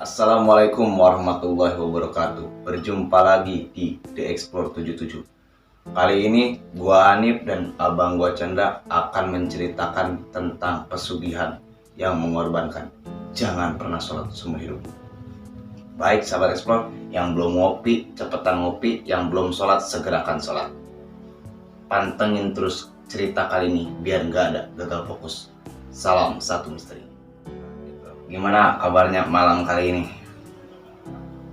Assalamualaikum warahmatullahi wabarakatuh. Berjumpa lagi di The Explore 77. Kali ini gua Hanif dan abang gua Chandra akan menceritakan tentang pesugihan yang mengorbankan. Jangan pernah sholat seumur hidup. Baik sahabat Explore, yang belum ngopi cepetan ngopi, yang belum sholat segerakan sholat. Pantengin terus cerita kali ini biar nggak ada gagal fokus. Salam satu misteri. Gimana kabarnya malam kali ini?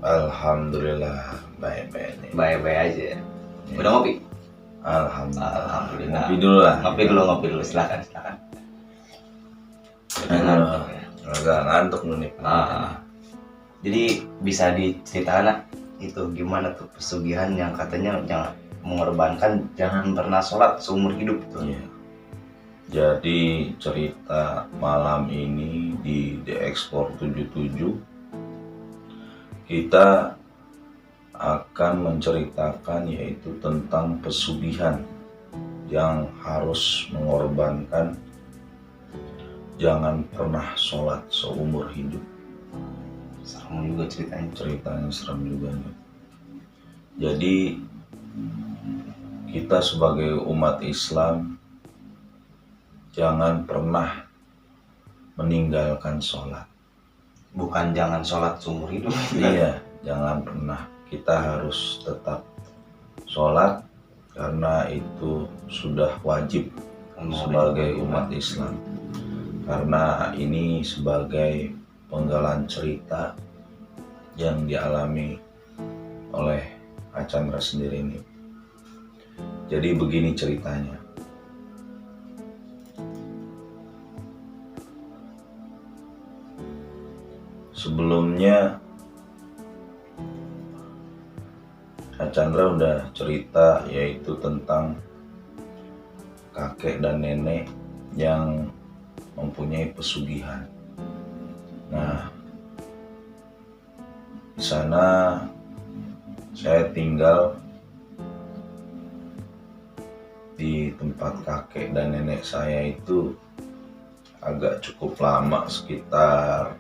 Alhamdulillah baik-baik nih. Baik-baik aja. Udah ngopi? Alhamdulillah. Ngopi dulu. Silakan. Agak ngantuk nih. Jadi bisa diceritakan itu gimana tuh pesugihan yang katanya jangan mengorbankan, jangan pernah sholat seumur hidup tuh. Iya. Jadi cerita malam ini di The Explore 77 kita akan menceritakan yaitu tentang pesugihan yang harus mengorbankan jangan pernah sholat seumur hidup. Serem juga Ceritanya serem juga nih. Jadi kita sebagai umat Islam jangan pernah meninggalkan sholat. Bukan jangan sholat seumur hidup. Iya, jangan pernah. Kita harus tetap sholat karena itu sudah wajib sebagai umat Islam. Karena ini sebagai penggalan cerita yang dialami oleh Kak Chandra sendiri ini. Jadi begini ceritanya. Sebelumnya Kak Chandra udah cerita yaitu tentang kakek dan nenek yang mempunyai pesugihan. Nah, di sana saya tinggal di tempat kakek dan nenek saya itu agak cukup lama, sekitar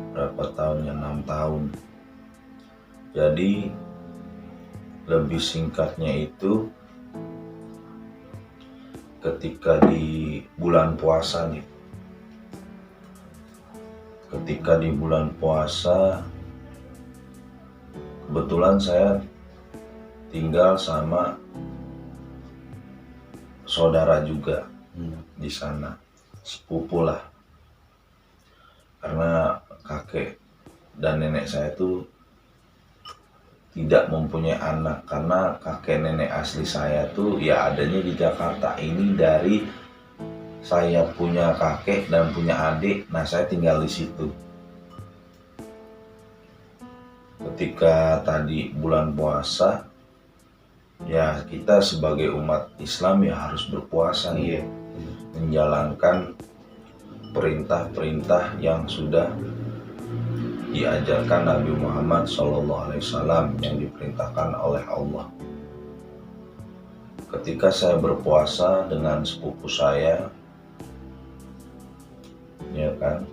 berapa tahun ya, 6 tahun. Jadi lebih singkatnya itu ketika di bulan puasa nih. Ketika di bulan puasa kebetulan saya tinggal sama saudara juga di sana, sepupu lah. Karena kakek dan nenek saya itu tidak mempunyai anak, karena kakek nenek asli saya tuh ya adanya di Jakarta. Ini dari saya punya kakek dan punya adik, nah saya tinggal di situ. Ketika tadi bulan puasa, ya kita sebagai umat Islam ya harus berpuasa nih, menjalankan perintah-perintah yang sudah diajarkan Nabi Muhammad SAW yang diperintahkan oleh Allah. Ketika saya berpuasa dengan sepupu saya, ya kan,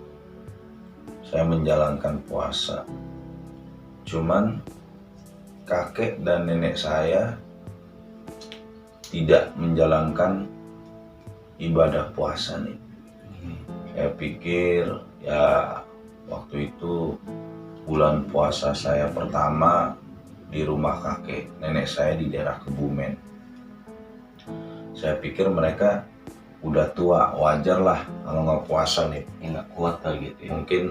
saya menjalankan puasa. Cuman kakek dan nenek saya tidak menjalankan ibadah puasa nih. Saya pikir ya waktu itu bulan puasa saya pertama di rumah kakek nenek saya di daerah Kebumen. Saya pikir mereka udah tua, wajar lah kalau nggak puasa nih. Nggak kuat kali gitu ya. Mungkin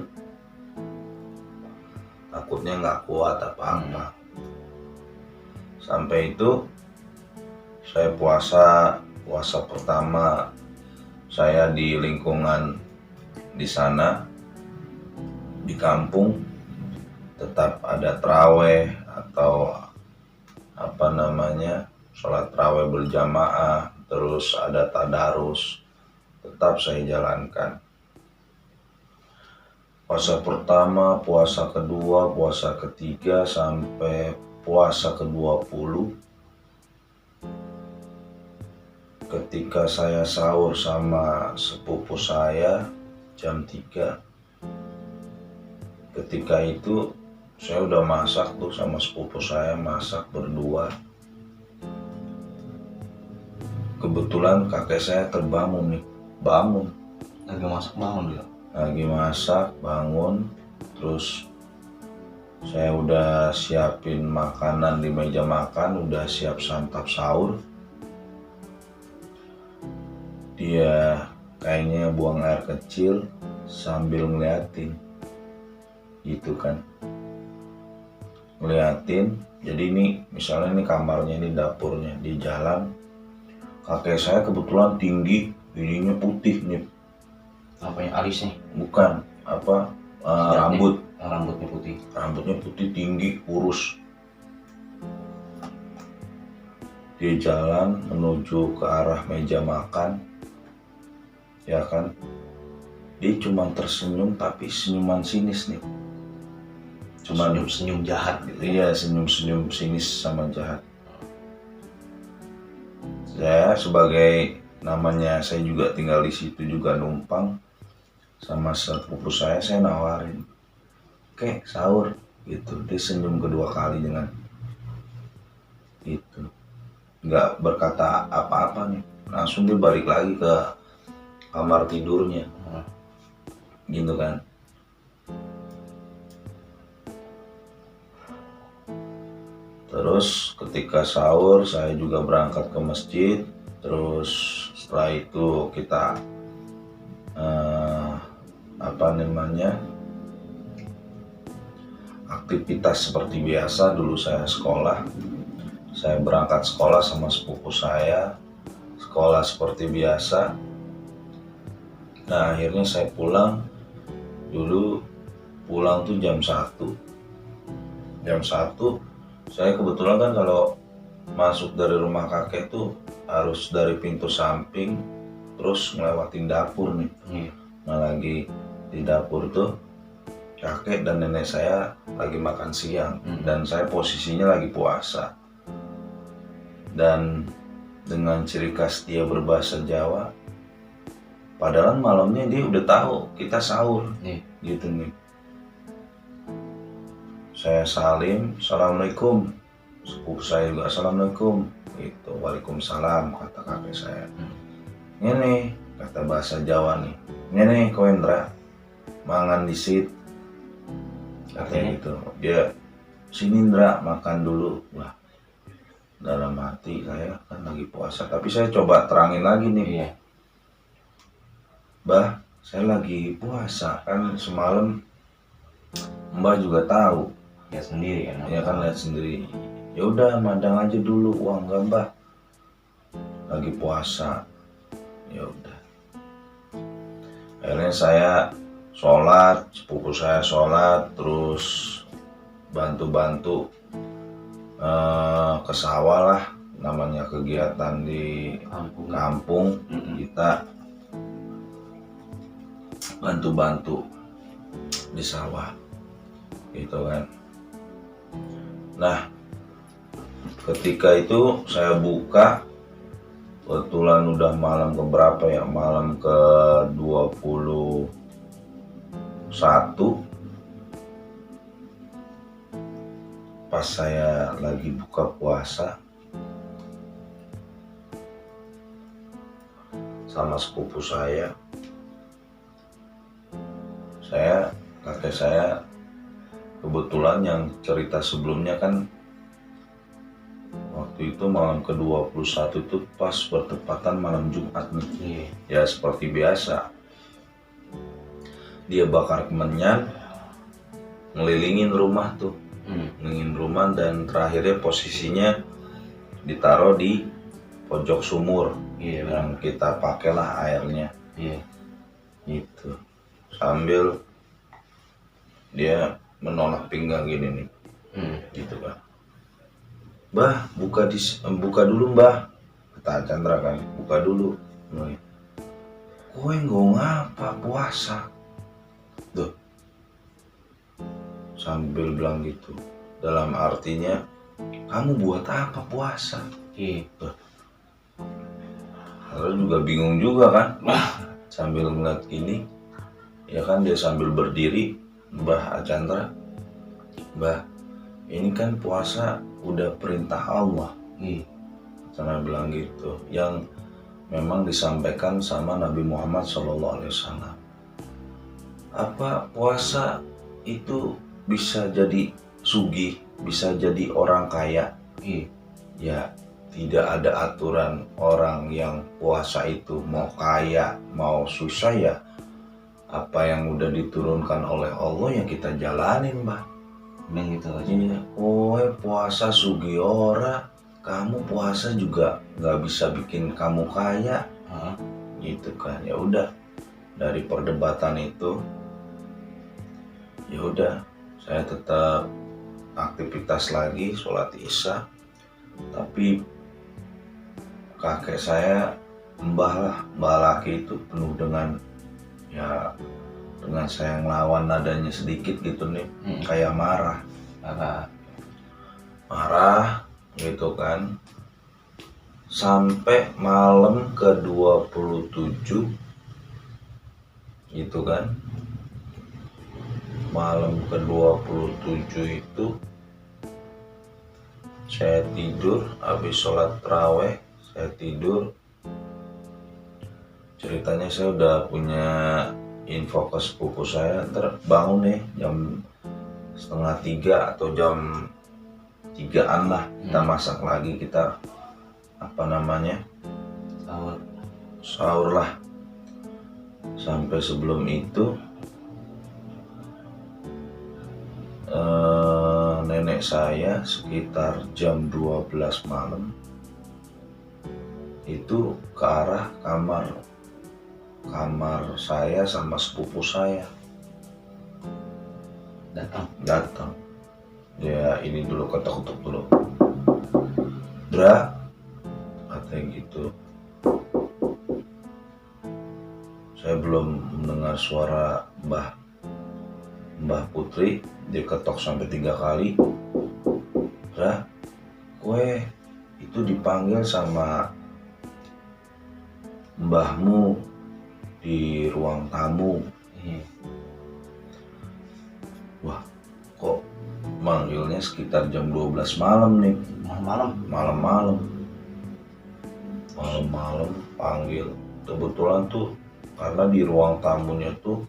takutnya nggak kuat apa-apa. Sampai itu saya puasa pertama saya di lingkungan di sana, di kampung, tetap ada taraweh atau apa namanya, sholat taraweh berjamaah, terus ada tadarus, tetap saya jalankan. Puasa pertama, puasa kedua, puasa ketiga, sampai puasa ke-20. Ketika saya sahur sama sepupu saya jam 3, ketika itu saya udah masak tuh sama sepupu saya, masak berdua. Kebetulan kakek saya terbangun nih, bangun. Lagi masak bangun dia. Lagi masak, bangun, terus saya udah siapin makanan di meja makan, udah siap santap sahur. Dia kayaknya buang air kecil sambil ngeliatin, gitu kan. Ngeliatin, jadi ini misalnya ini kamarnya, ini dapurnya, di jalan. Kakek saya kebetulan tinggi, ininya putih nih. Apanya, alisnya? Bukan, rambut. Rambutnya putih. Rambutnya putih, tinggi, kurus. Dia jalan menuju ke arah meja makan, ya kan. Dia cuma tersenyum, tapi senyuman sinis nih. Cuman Senyum jahat gitu. iya, senyum-senyum sinis sama jahat. Saya sebagai namanya saya juga tinggal di situ juga numpang sama sepupu saya nawarin, "Oke, sahur," gitu. Dia senyum kedua kali dengan itu, nggak berkata apa-apa nih, langsung dia balik lagi ke kamar tidurnya, gitu kan. Terus ketika sahur saya juga berangkat ke masjid. Terus setelah itu kita aktivitas seperti biasa. Dulu saya sekolah, saya berangkat sekolah sama sepupu saya, sekolah seperti biasa. Nah akhirnya saya pulang. Dulu pulang tuh jam 1. Jam 1 saya kebetulan kan kalau masuk dari rumah kakek tuh harus dari pintu samping terus ngelewatin dapur nih. Nah lagi di dapur tuh kakek dan nenek saya lagi makan siang, dan saya posisinya lagi puasa. Dan dengan ciri khas dia berbahasa Jawa, padahal malamnya dia udah tahu kita sahur, gitu nih. Saya salim, "Assalamualaikum." Sepupu saya juga, "Assalamualaikum." Gitu, "Waalaikumsalam," kata kakek saya. "Ini," kata bahasa Jawa nih, "Ini Koendra, mangan disit." Katanya gitu. Dia, "Sini Indra, makan dulu." Wah, dalam hati saya kan lagi puasa, tapi saya coba terangin lagi nih. "Bah, saya lagi puasa, kan semalam Mbak juga tahu." Lihat sendiri kan? Ya kan, lihat sendiri. "Ya udah, madang aja dulu." "Wah enggak Mbak, lagi puasa." Ya udah. Akhirnya saya sholat, sepupu saya sholat, terus bantu-bantu ke sawah lah, namanya kegiatan di kampung. Kita bantu-bantu di sawah, gitu kan. Nah ketika itu saya buka, kebetulan udah malam keberapa ya, malam ke 21. Pas saya lagi buka puasa sama sepupu saya, kakek saya kebetulan yang cerita sebelumnya kan, waktu itu malam ke-21 itu pas bertepatan malam Jumat nih. Ya seperti biasa, dia bakar kemenyan, ngelilingin rumah tuh, ngelilingin rumah, dan terakhirnya posisinya ditaruh di pojok sumur yang kita pakailah airnya. Gitu, sambil dia menolak pinggang gini nih, gitu kan. "Bah, buka dulu Mbah," kata Chandra kan, "buka dulu." "Kowe nggak ngapa puasa?" Tuh, sambil bilang gitu, dalam artinya, "Kamu buat apa puasa?" Gitu. Lalu juga bingung juga kan, sambil ngeliat gini, ya kan, dia sambil berdiri, Mbah Chandra, Mbah, ini kan puasa udah perintah Allah. Saya bilang gitu, yang memang disampaikan sama Nabi Muhammad SAW. Apa puasa itu bisa jadi sugih, bisa jadi orang kaya? Ya, tidak ada aturan orang yang puasa itu mau kaya, mau susah ya. Apa yang udah diturunkan oleh Allah yang kita jalanin, Mbah. Bang gitu aja. Iya, puasa sugih ora, kamu puasa juga nggak bisa bikin kamu kaya, gitu kan. Ya udah, dari perdebatan itu, ya udah, saya tetap aktivitas lagi, sholat isya. Tapi kakek saya, mbah laki itu penuh dengan dengan saya ngelawan nadanya sedikit gitu nih, kayak marah gitu kan. Sampai malam ke-27 gitu kan, malam ke-27 itu saya tidur, habis sholat taraweh saya tidur. Ceritanya saya udah punya info ke sepupu saya, ntar bangun nih jam 2:30 atau jam 3-an lah, kita masak lagi, kita sahur lah. Sampai sebelum itu nenek saya sekitar jam 12 malam itu ke arah kamar saya sama sepupu saya datang. Ya ini dulu, ketok-ketok dulu, Dra, katanya gitu. Saya belum mendengar suara Mbah Putri, dia ketok sampai 3 kali. Dra, kue itu dipanggil sama mbahmu di ruang tamu. Wah, kok manggilnya sekitar jam 12 malam nih. Malam-malam panggil. Kebetulan tuh karena di ruang tamunya tuh,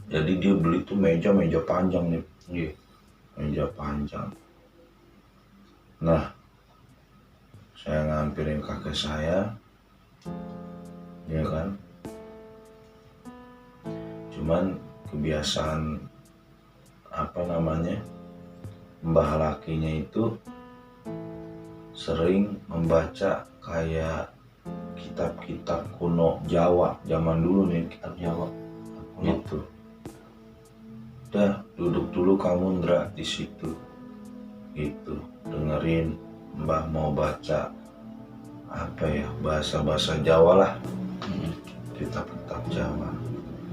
jadi dia beli tuh meja panjang nih. Meja panjang. Nah, saya ngampirin kakek saya, ya kan. Cuman kebiasaan mbah lakinya itu sering membaca kayak kitab-kitab kuno Jawa zaman dulu nih, kitab Jawa gitu. Udah, duduk dulu kamu, Ndra, di situ gitu, dengerin mbah mau baca bahasa Jawa lah, kitab-kitab Jawa.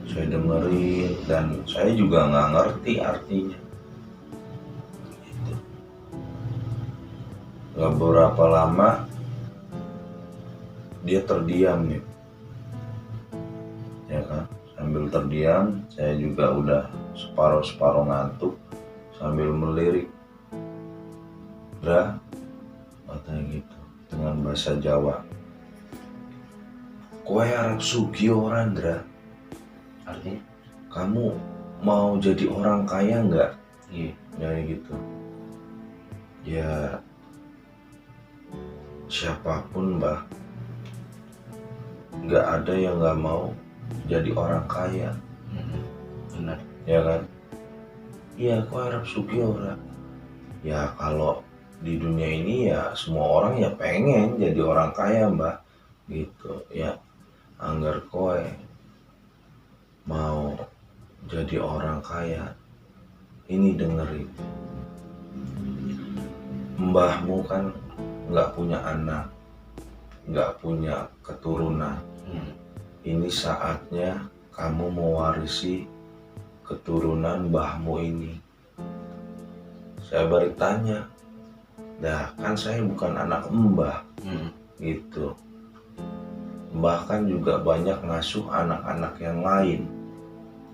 Saya dengerin dan saya juga nggak ngerti artinya gitu. Gak berapa lama dia terdiam nih, ya kan. Sambil terdiam, saya juga udah separuh ngantuk, sambil melirik. Dra, katanya gitu dengan bahasa Jawa, kowe arep sugih ora, Dra? Artinya kamu mau jadi orang kaya nggak? Kayak gitu. Ya siapapun, Mbah, nggak ada yang nggak mau jadi orang kaya. benar. Ya kan? Iya, kok harap sugih ora? Ya kalau di dunia ini ya semua orang ya pengen jadi orang kaya, Mbah, gitu ya. Angger kowe mau jadi orang kaya, ini dengerin, mbahmu kan nggak punya anak, nggak punya keturunan. Ini saatnya kamu mewarisi keturunan mbahmu ini. Saya balik tanya, dah kan saya bukan anak mbah, gitu. Mbah kan juga banyak ngasuh anak-anak yang lain.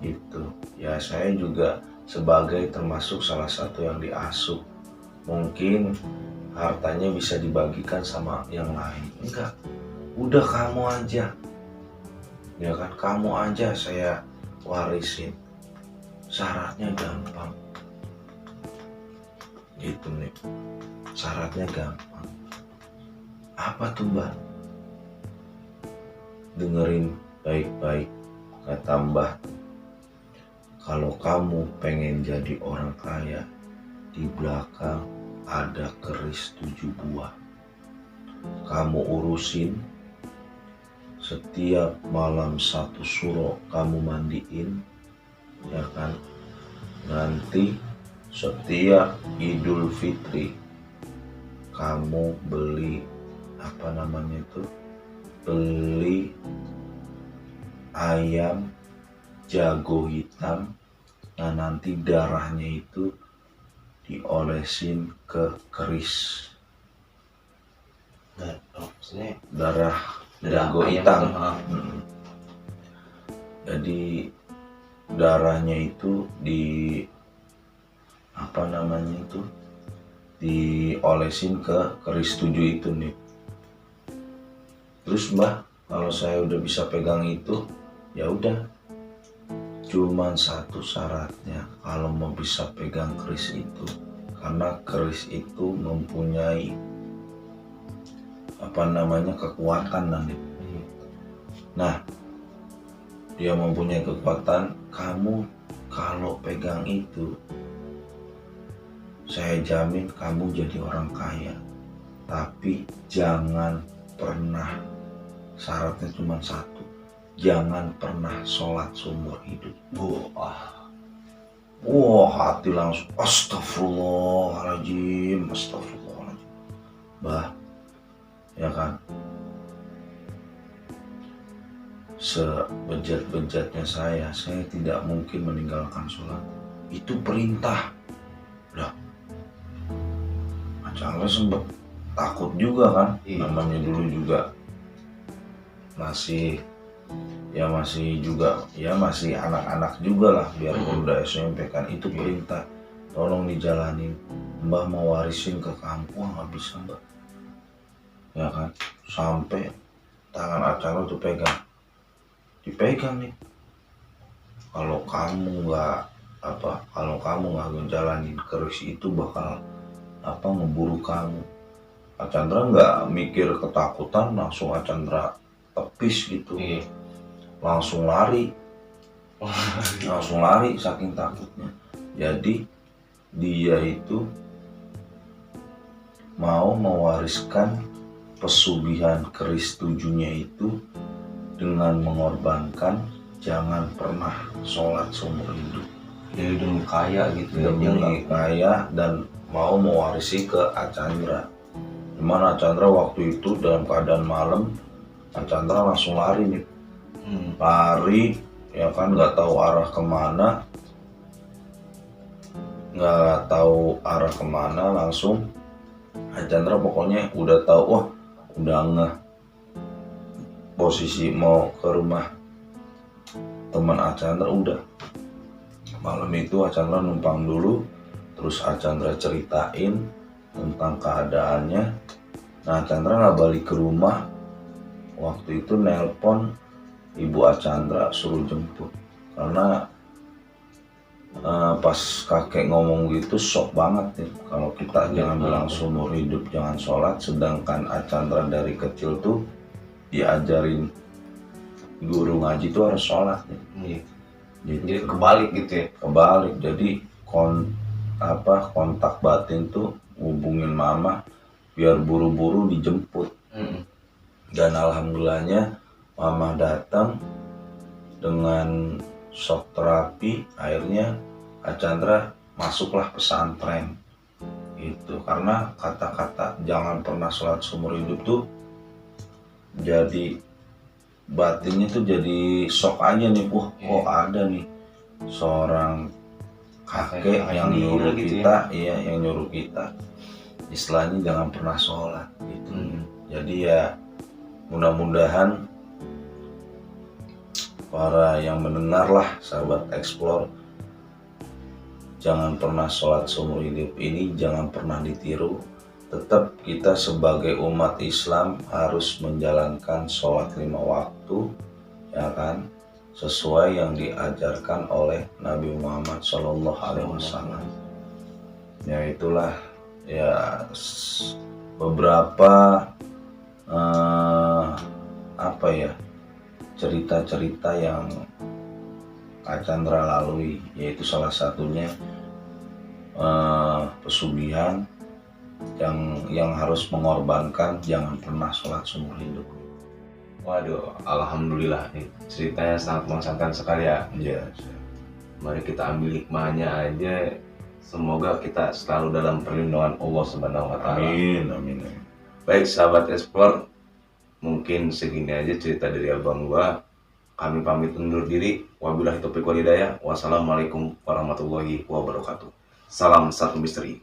gitu. Ya saya juga sebagai termasuk salah satu yang diasuh. Mungkin hartanya bisa dibagikan sama yang lain. Enggak, udah kamu aja. Ya kan, kamu aja saya warisin. Syaratnya gampang. Gitu nih. Syaratnya gampang. Apa tuh, Mbak? Dengerin baik-baik kata Mbah. Kalau kamu pengen jadi orang kaya, di belakang ada keris 7 buah. Kamu urusin, setiap malam 1 suro kamu mandiin, ya kan? Nanti setiap Idul Fitri kamu beli beli ayam jago hitam. Nah nanti darahnya itu diolesin ke keris. Maksudnya Darah jago ayam hitam. itu, Jadi darahnya itu diolesin ke keris 7 itu nih. Terus Mbah, kalau saya udah bisa pegang itu, ya udah. Cuman satu syaratnya kalau mau bisa pegang keris itu, karena keris itu mempunyai kekuatan nanti. Nah, dia mempunyai kekuatan. Kamu kalau pegang itu, saya jamin kamu jadi orang kaya. Tapi jangan pernah, syaratnya cuma satu, jangan pernah sholat seumur hidup. Wah, hati langsung astagfirullahaladzim. Bah, ya kan, sebejat-bejatnya saya tidak mungkin meninggalkan sholat. Itu perintah. Udah, Chandra sempet takut juga kan. Namanya dulu juga masih anak-anak juga lah, biarpun udah SMP kan. Itu perintah, tolong dijalanin. Mbah mau warisin ke kamu. Wah, nggak bisa Mbak, ya kan, sampai tangan Acaro tuh dipegang nih. Kalau kamu nggak ngejalanin, keris itu bakal ngeburu kamu. Chandra nggak mikir ketakutan, langsung Chandra tepis gitu. Langsung lari saking takutnya. Jadi dia itu mau mewariskan pesugihan keris 7-nya itu dengan mengorbankan jangan pernah sholat seumur hidup. Jadi demi kaya gitu ya. Demi kaya dan mau mewarisi ke Chandra. Dimana Chandra waktu itu dalam keadaan malam, Chandra langsung lari nih. Lari, ya kan, nggak tahu arah kemana, langsung Chandra pokoknya udah tahu, udah ngeh posisi mau ke rumah teman Chandra. Udah malam itu Chandra numpang dulu, terus Chandra ceritain tentang keadaannya. Nah, Chandra nggak balik ke rumah. Waktu itu nelpon ibu Chandra suruh jemput, karena pas kakek ngomong gitu shock banget nih. Kalau kita jangan bilang seumur hidup jangan sholat, sedangkan Chandra dari kecil tuh diajarin guru ngaji tuh harus sholat nih. Gitu. Jadi kebalik gitu ya. Kebalik. Jadi kontak batin tuh hubungin mama biar buru-buru dijemput. Dan alhamdulillahnya mama datang dengan shock terapi. Akhirnya Chandra masuklah pesantren itu, karena kata-kata jangan pernah sholat seumur hidup tuh jadi batinnya tuh jadi shock aja nih. Kok ada nih seorang kakek yang nyuruh kita, yang nyuruh kita istilahnya jangan pernah sholat gitu. Jadi ya mudah-mudahan para yang mendengarlah sahabat Explore, jangan pernah sholat seumur hidup ini, jangan pernah ditiru. Tetap kita sebagai umat Islam harus menjalankan sholat 5 waktu, ya kan, sesuai yang diajarkan oleh Nabi Muhammad SAW. Ya itulah ya beberapa cerita-cerita yang Kak Chandra lalui, yaitu salah satunya pesugihan yang harus mengorbankan jangan pernah sholat seumur hidup. Waduh, alhamdulillah nih ceritanya sangat mengesankan sekali ya. Ya, Mari kita ambil hikmahnya aja. Semoga kita selalu dalam perlindungan Allah Subhanahu wa Ta'ala. amin, amin. Baik sahabat Explore, mungkin segini aja cerita dari abang gua. Kami pamit undur diri. Wabillahi taufiq wal hidayah. Wassalamualaikum warahmatullahi wabarakatuh. Salam satu misteri.